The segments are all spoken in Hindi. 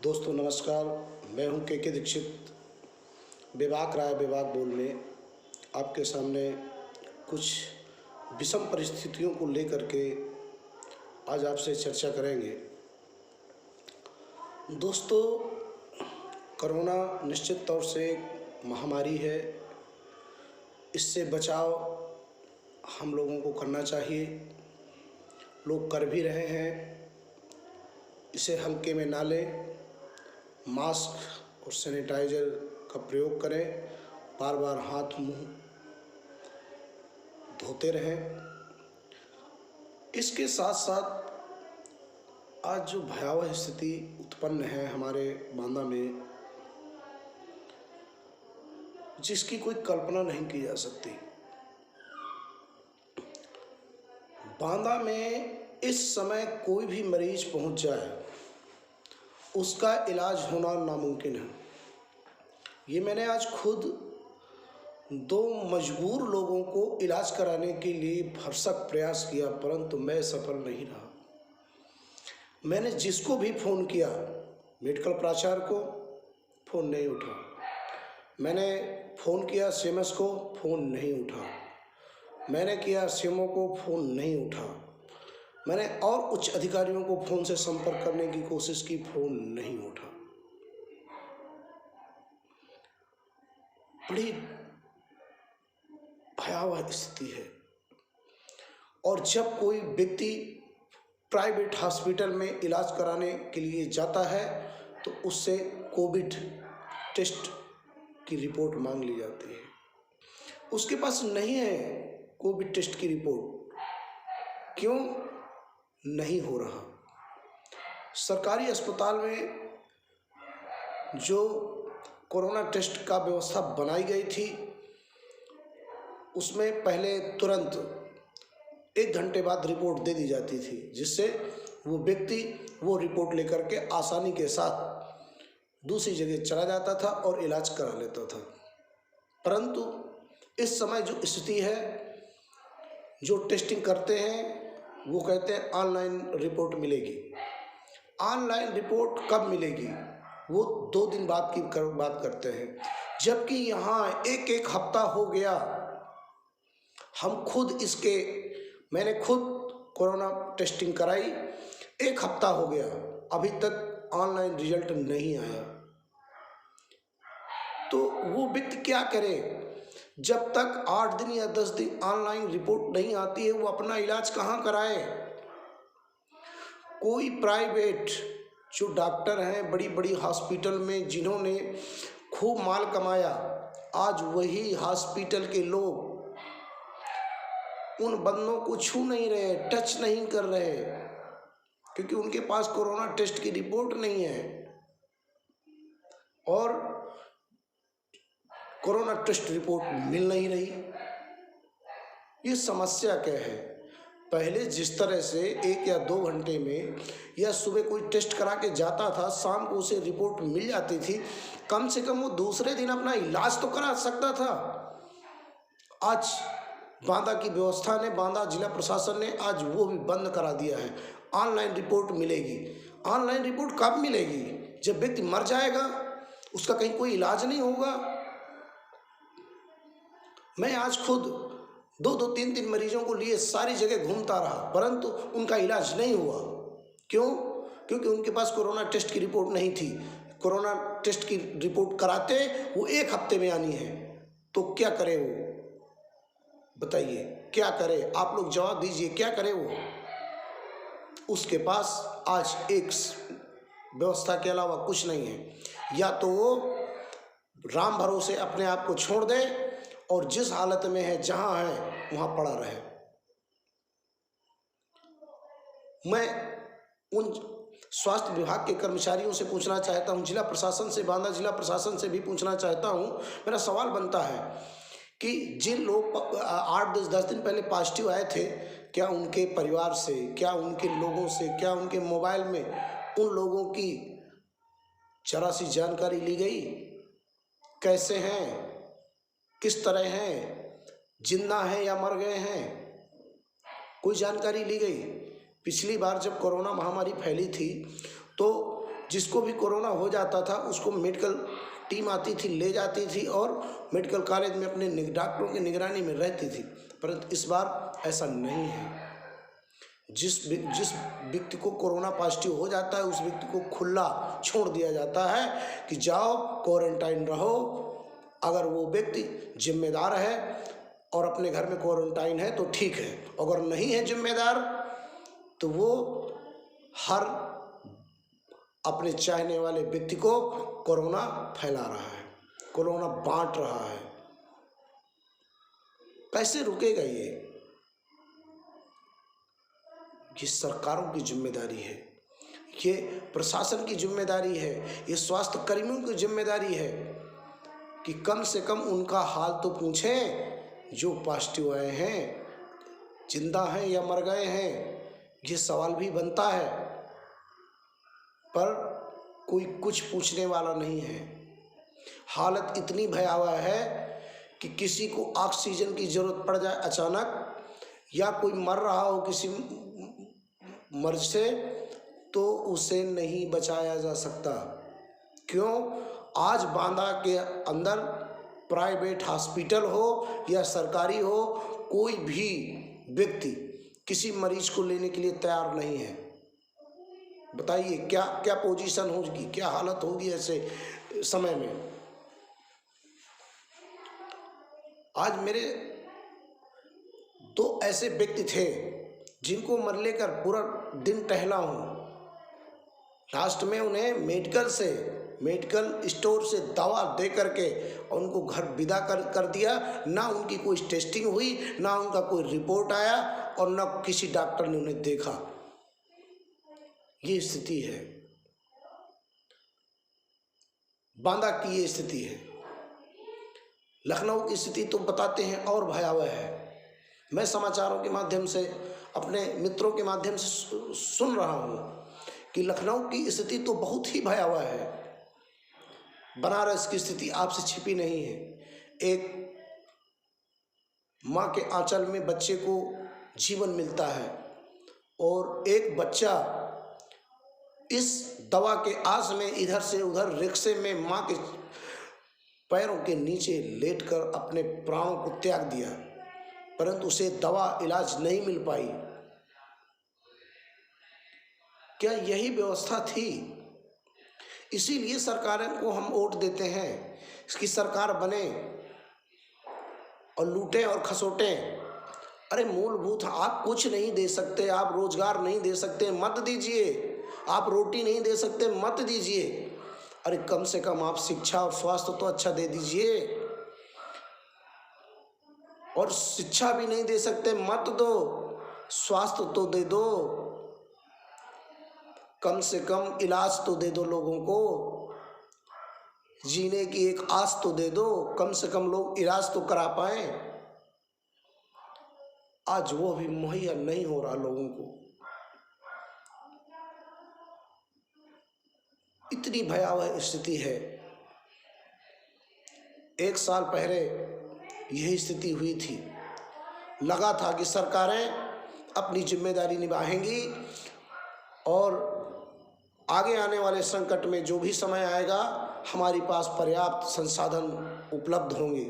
दोस्तों नमस्कार। मैं हूं के दीक्षित। विभाग राय विभाग बोलने आपके सामने कुछ विषम परिस्थितियों को लेकर के आज आपसे चर्चा करेंगे। दोस्तों, कोरोना निश्चित तौर से एक महामारी है। इससे बचाव हम लोगों को करना चाहिए। लोग कर भी रहे हैं। इसे हल्के में ना लें। मास्क और सैनिटाइज़र का प्रयोग करें। बार बार हाथ मुंह धोते रहें। इसके साथ साथ आज जो भयावह स्थिति उत्पन्न है हमारे बांदा में, जिसकी कोई कल्पना नहीं की जा सकती। बांदा में इस समय कोई भी मरीज पहुंच जाए, उसका इलाज होना नामुमकिन है। ये मैंने आज खुद 2 मजबूर लोगों को इलाज कराने के लिए भरसक प्रयास किया, परंतु मैं सफल नहीं रहा। मैंने जिसको भी फ़ोन किया, मेडिकल प्राचार्य को, फ़ोन नहीं उठा। मैंने फ़ोन किया सीएमएस को, फ़ोन नहीं उठा। मैंने किया सीएमओ को, फ़ोन नहीं उठा। मैंने और उच्च अधिकारियों को फ़ोन से संपर्क करने की कोशिश की, फ़ोन नहीं उठा। बड़ी भयावह स्थिति है। और जब कोई व्यक्ति प्राइवेट हॉस्पिटल में इलाज कराने के लिए जाता है तो उससे कोविड टेस्ट की रिपोर्ट मांग ली जाती है। उसके पास नहीं है कोविड टेस्ट की रिपोर्ट। क्यों नहीं हो रहा? सरकारी अस्पताल में जो कोरोना टेस्ट का व्यवस्था बनाई गई थी, उसमें पहले तुरंत 1 घंटे बाद रिपोर्ट दे दी जाती थी, जिससे वो व्यक्ति वो रिपोर्ट लेकर के आसानी के साथ दूसरी जगह चला जाता था और इलाज करा लेता था। परंतु इस समय जो स्थिति है, जो टेस्टिंग करते हैं वो कहते हैं ऑनलाइन रिपोर्ट मिलेगी। ऑनलाइन रिपोर्ट कब मिलेगी? वो 2 दिन बाद की बात करते हैं, जबकि यहाँ एक हफ्ता हो गया। मैंने खुद कोरोना टेस्टिंग कराई, 1 हफ्ता हो गया, अभी तक ऑनलाइन रिजल्ट नहीं आया। तो वो व्यक्ति क्या करे? जब तक 8 दिन या 10 दिन ऑनलाइन रिपोर्ट नहीं आती है, वो अपना इलाज कहाँ कराए? कोई प्राइवेट जो डॉक्टर हैं बड़ी बड़ी हॉस्पिटल में, जिन्होंने खूब माल कमाया, आज वही हॉस्पिटल के लोग उन बंदों को छू नहीं रहे, टच नहीं कर रहे, क्योंकि उनके पास कोरोना टेस्ट की रिपोर्ट नहीं है। और कोरोना टेस्ट रिपोर्ट मिल नहीं रही। ये समस्या क्या है? पहले जिस तरह से 1 या 2 घंटे में या सुबह कोई टेस्ट करा के जाता था, शाम को उसे रिपोर्ट मिल जाती थी, कम से कम वो दूसरे दिन अपना इलाज तो करा सकता था। आज बांदा की व्यवस्था ने, बांदा जिला प्रशासन ने आज वो भी बंद करा दिया है। ऑनलाइन रिपोर्ट मिलेगी। ऑनलाइन रिपोर्ट कब मिलेगी? जब व्यक्ति मर जाएगा, उसका कहीं कोई इलाज नहीं होगा। मैं आज खुद 2-2, 3-3 मरीजों को लिए सारी जगह घूमता रहा, परंतु उनका इलाज नहीं हुआ। क्यों? क्योंकि उनके पास कोरोना टेस्ट की रिपोर्ट नहीं थी। कोरोना टेस्ट की रिपोर्ट कराते वो 1 हफ्ते में आनी है। तो क्या करे वो? बताइए क्या करे? आप लोग जवाब दीजिए, क्या करे वो? उसके पास आज एक व्यवस्था के अलावा कुछ नहीं है। या तो वो राम भरोसे अपने आप को छोड़ दे और जिस हालत में है, जहां है, वहां पड़ा रहे। मैं उन स्वास्थ्य विभाग के कर्मचारियों से पूछना चाहता हूं, जिला प्रशासन से, बांदा जिला प्रशासन से भी पूछना चाहता हूं। मेरा सवाल बनता है कि जिन लोग 8-10 दिन पहले पॉजिटिव आए थे, क्या उनके परिवार से, क्या उनके लोगों से, क्या उनके मोबाइल में उन लोगों की जरा सी जानकारी ली गई? कैसे हैं, किस तरह हैं, जिंदा हैं या मर गए हैं? कोई जानकारी ली गई? पिछली बार जब कोरोना महामारी फैली थी तो जिसको भी कोरोना हो जाता था उसको मेडिकल टीम आती थी, ले जाती थी और मेडिकल कॉलेज में अपने डॉक्टरों की निगरानी में रहती थी। परंतु इस बार ऐसा नहीं है। जिस व्यक्ति को कोरोना पॉजिटिव हो जाता है उस व्यक्ति को खुला छोड़ दिया जाता है कि जाओ क्वारंटाइन रहो। अगर वो व्यक्ति जिम्मेदार है और अपने घर में क्वारंटाइन है तो ठीक है, अगर नहीं है जिम्मेदार तो वो हर अपने चाहने वाले व्यक्ति को कोरोना फैला रहा है, कोरोना बांट रहा है। कैसे रुकेगा ये सरकारों की जिम्मेदारी है, ये प्रशासन की जिम्मेदारी है, ये स्वास्थ्य कर्मियों की जिम्मेदारी है कि कम से कम उनका हाल तो पूछें। जो पॉजिटिव आए हैं, जिंदा हैं या मर गए हैं, ये सवाल भी बनता है, पर कोई कुछ पूछने वाला नहीं है। हालत इतनी भयावह है कि किसी को ऑक्सीजन की जरूरत पड़ जाए अचानक, या कोई मर रहा हो किसी मर्ज से, तो उसे नहीं बचाया जा सकता। क्यों? आज बांदा के अंदर प्राइवेट हॉस्पिटल हो या सरकारी हो, कोई भी व्यक्ति किसी मरीज को लेने के लिए तैयार नहीं है। बताइए क्या क्या पोजीशन होगी, क्या हालत होगी ऐसे समय में। आज मेरे दो ऐसे व्यक्ति थे जिनको मर लेकर पूरा दिन टहला हूँ। लास्ट में उन्हें मेडिकल स्टोर से दवा दे करके उनको घर विदा कर दिया। ना उनकी कोई टेस्टिंग हुई, ना उनका कोई रिपोर्ट आया और ना किसी डॉक्टर ने उन्हें देखा। ये स्थिति है, बांदा की ये स्थिति है। लखनऊ की स्थिति तो बताते हैं और भयावह है। मैं समाचारों के माध्यम से, अपने मित्रों के माध्यम से सुन रहा हूँ कि लखनऊ की स्थिति तो बहुत ही भयावह है। बनारस की स्थिति आपसे छिपी नहीं है। एक माँ के आंचल में बच्चे को जीवन मिलता है और एक बच्चा इस दवा के आस में इधर से उधर रिक्शे में माँ के पैरों के नीचे लेटकर अपने प्राणों को त्याग दिया, परंतु उसे दवा इलाज नहीं मिल पाई। क्या यही व्यवस्था थी? इसीलिए सरकारों को हम वोट देते हैं, इसकी सरकार बने और लूटें और खसोटें। अरे मूलभूत आप कुछ नहीं दे सकते, आप रोजगार नहीं दे सकते, मत दीजिए। आप रोटी नहीं दे सकते, मत दीजिए। अरे कम से कम आप शिक्षा और स्वास्थ्य तो अच्छा दे दीजिए। और शिक्षा भी नहीं दे सकते, मत दो, स्वास्थ्य तो दे दो। कम से कम इलाज तो दे दो, लोगों को जीने की एक आस तो दे दो, कम से कम लोग इलाज तो करा पाए। आज वो भी मुहैया नहीं हो रहा लोगों को। इतनी भयावह स्थिति है। 1 साल पहले यही स्थिति हुई थी। लगा था कि सरकारें अपनी जिम्मेदारी निभाएंगी और आगे आने वाले संकट में जो भी समय आएगा हमारे पास पर्याप्त संसाधन उपलब्ध होंगे।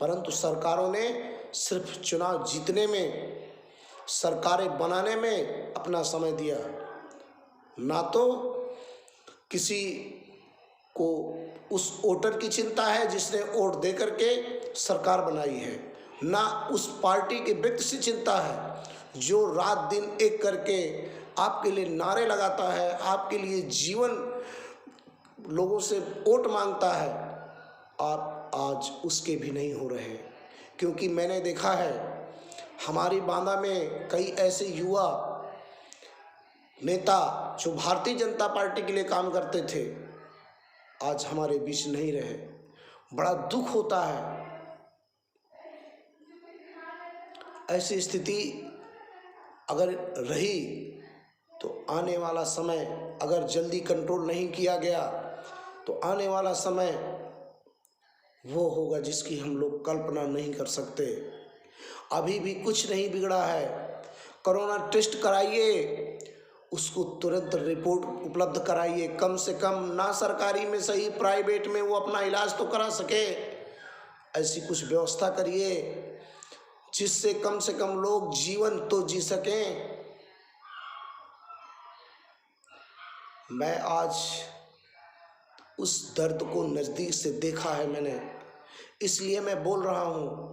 परंतु सरकारों ने सिर्फ चुनाव जीतने में, सरकारें बनाने में अपना समय दिया। ना तो किसी को उस वोटर की चिंता है जिसने वोट दे करके सरकार बनाई है, ना उस पार्टी के व्यक्ति से चिंता है जो रात दिन एक करके आपके लिए नारे लगाता है, आपके लिए जीवन लोगों से वोट मांगता है। और आज उसके भी नहीं हो रहे, क्योंकि मैंने देखा है हमारी बांदा में कई ऐसे युवा नेता जो भारतीय जनता पार्टी के लिए काम करते थे, आज हमारे बीच नहीं रहे। बड़ा दुख होता है। ऐसी स्थिति अगर रही तो आने वाला समय, अगर जल्दी कंट्रोल नहीं किया गया तो आने वाला समय वो होगा जिसकी हम लोग कल्पना नहीं कर सकते। अभी भी कुछ नहीं बिगड़ा है। कोरोना टेस्ट कराइए, उसको तुरंत रिपोर्ट उपलब्ध कराइए। कम से कम ना सरकारी में सही, प्राइवेट में वो अपना इलाज तो करा सके। ऐसी कुछ व्यवस्था करिए जिससे कम से कम लोग जीवन तो जी सकें। मैं आज उस दर्द को नज़दीक से देखा है मैंने, इसलिए मैं बोल रहा हूँ।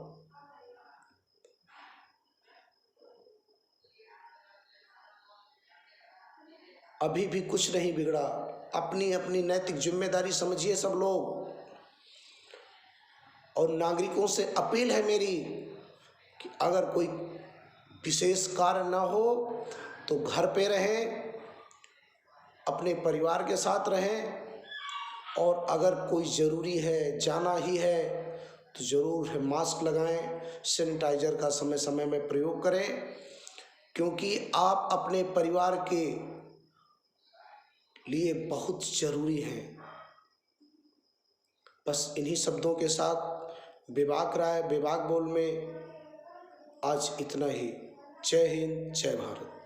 अभी भी कुछ नहीं बिगड़ा। अपनी अपनी नैतिक जिम्मेदारी समझिए सब लोग। और नागरिकों से अपील है मेरी कि अगर कोई विशेष कार्य ना हो तो घर पे रहें, अपने परिवार के साथ रहें, और अगर कोई ज़रूरी है, जाना ही है, तो ज़रूर है मास्क लगाएं, सैनिटाइज़र का समय समय में प्रयोग करें, क्योंकि आप अपने परिवार के लिए बहुत ज़रूरी हैं। बस इन्हीं शब्दों के साथ विभाग राय, विभाग बोल में आज इतना ही। जय हिंद, जय भारत।